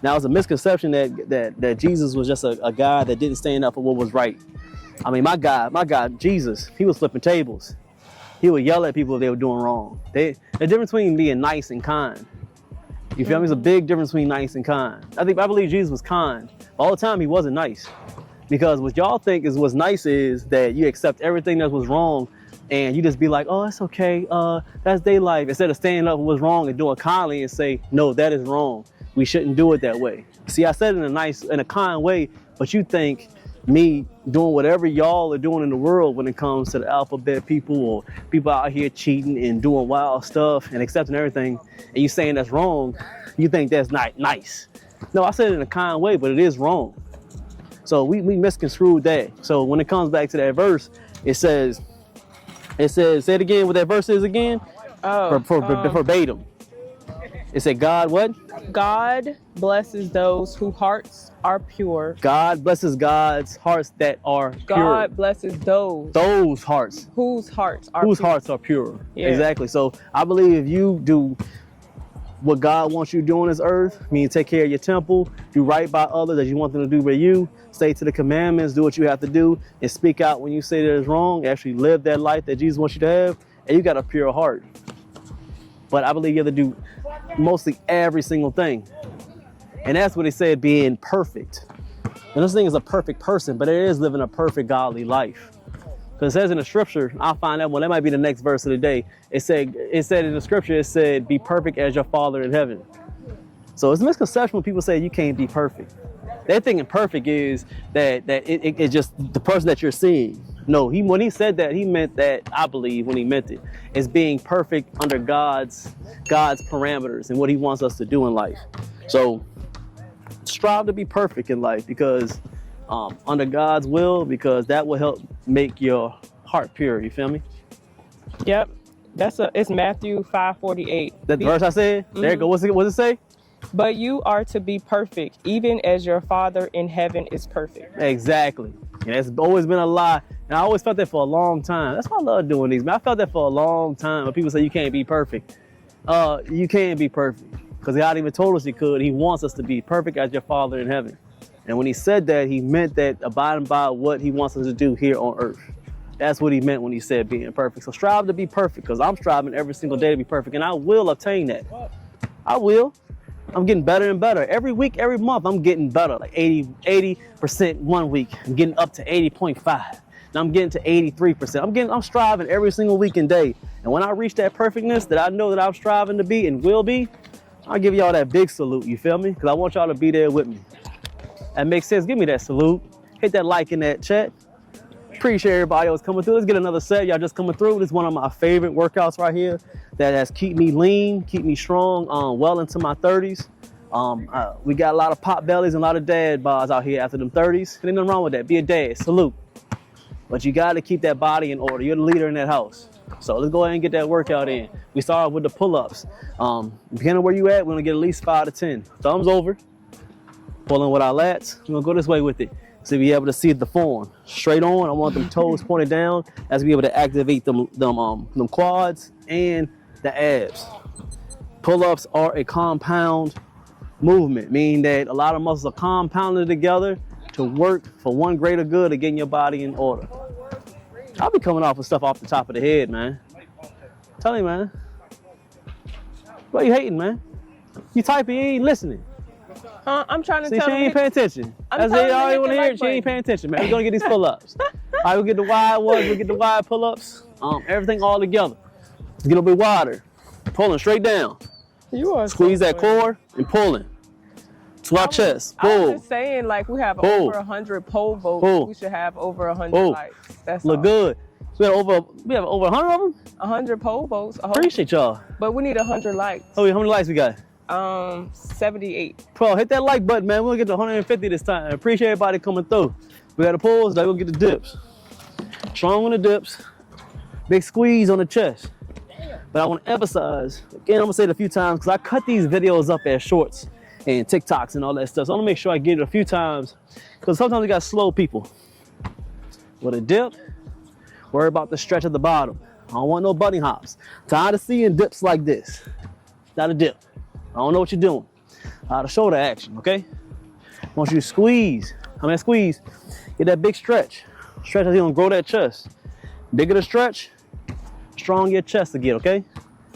Now, it's a misconception that Jesus was just a guy that didn't stand up for what was right. I mean, my God, Jesus, he was flipping tables. He would yell at people if they were doing wrong. The difference between being nice and kind. You feel me? There's a big difference between nice and kind. I believe Jesus was kind. All the time, he wasn't nice. Because what y'all think is what's nice is that you accept everything that was wrong and you just be like, oh, it's okay. That's their life. Instead of standing up for what's wrong and doing kindly and say, no, that is wrong. We shouldn't do it that way. See, I said it in a kind way, but you think me doing whatever y'all are doing in the world when it comes to the alphabet people or people out here cheating and doing wild stuff and accepting everything, and you saying that's wrong, you think that's not nice. No, I said it in a kind way, but it is wrong. So we misconstrued that. So when it comes back to that verse, it says, say it again, what that verse is again? Verbatim. It said, God what? God blesses those whose hearts are pure. God blesses God's hearts that are pure. God blesses those hearts. Whose hearts are pure. Yeah. Exactly. So I believe if you do what God wants you to do on this earth, meaning take care of your temple, do right by others as you want them to do by you, stay to the commandments, do what you have to do, and speak out when you say that is wrong, actually live that life that Jesus wants you to have, and you got a pure heart. But I believe you have to do mostly every single thing. And that's what it said, being perfect. And this thing is a perfect person, but it is living a perfect godly life. Because it says in the scripture, I'll find that one, that might be the next verse of the day. It said in the scripture, it said, be perfect as your Father in heaven. So it's a misconception when people say you can't be perfect. They're thinking perfect is that it's just the person that you're seeing. No, when he said that, he meant that, I believe, when he meant it, is being perfect under God's parameters and what he wants us to do in life. So strive to be perfect in life because under God's will, because that will help make your heart pure. You feel me? Yep. It's Matthew 5:48. That verse I said? Mm-hmm. There you go. What's it say? But you are to be perfect, even as your Father in heaven is perfect. Exactly. And it's always been a lie. And I always felt that for a long time. That's why I love doing these, man. I felt that for a long time. When people say you can't be perfect. You can't be perfect. Because God even told us he could. He wants us to be perfect as your Father in heaven. And when he said that, he meant that abiding by what he wants us to do here on earth. That's what he meant when he said being perfect. So strive to be perfect, because I'm striving every single day to be perfect. And I will obtain that. I will. I'm getting better and better. Every week, every month, I'm getting better. Like 80% one week. I'm getting up to 80.5. Now I'm getting to 83%. I'm striving every single week and day. And when I reach that perfectness that I know that I'm striving to be and will be, I'll give y'all that big salute, you feel me? Because I want y'all to be there with me. That makes sense. Give me that salute. Hit that like in that chat. Appreciate everybody else coming through. Let's get another set. Y'all just coming through. This is one of my favorite workouts right here that has keep me lean, keep me strong, well into my 30s. We got a lot of pot bellies and a lot of dad bods out here after them 30s. Ain't nothing wrong with that. Be a dad. Salute. But you got to keep that body in order. You're the leader in that house. So let's go ahead and get that workout in. We started with the pull-ups. Depending on where you at, we're going to get at least 5 to 10. Thumbs over. Pulling with our lats. We're going to go this way with it. So be able to see the form. Straight on. I want them toes pointed down. As be able to activate them quads and the abs. Pull-ups are a compound movement, meaning that a lot of muscles are compounded together to work for one greater good of getting your body in order. I'll be coming off with stuff off the top of the head, man. Tell me, man. Why you hating, man? You typing, you ain't listening. I'm trying to See, tell she ain't paying attention. That's it. All you want to hear. She ain't paying attention, man. We're gonna get these pull-ups. All right, we'll get the wide ones. We'll get the wide pull-ups. Everything all together. Let's get a bit wider. Pulling straight down. You are squeeze that core and pulling to our chest. Pull. I was just saying, like, we have over 100 pole votes. Pull. We should have over 100 likes. That's look all. Good. We have over 100 of them. 100 pole votes. Appreciate y'all. But we need 100 likes. Oh, how many likes we got? 78. Bro, hit that like button, man. We'll get to 150 this time. Appreciate everybody coming through. We got the pulls. Now we'll get the dips. Strong on the dips. Big squeeze on the chest. But I want to emphasize, again, I'm going to say it a few times because I cut these videos up as shorts and TikToks and all that stuff. So I want to make sure I get it a few times because sometimes we got slow people. With a dip, worry about the stretch at the bottom. I don't want no bunny hops. Tired of seeing dips like this. Not a dip. I don't know what you're doing. The shoulder action, okay? Once you squeeze, squeeze, get that big stretch. Stretch as you're gonna grow that chest. Bigger the stretch, strong your chest to get, okay?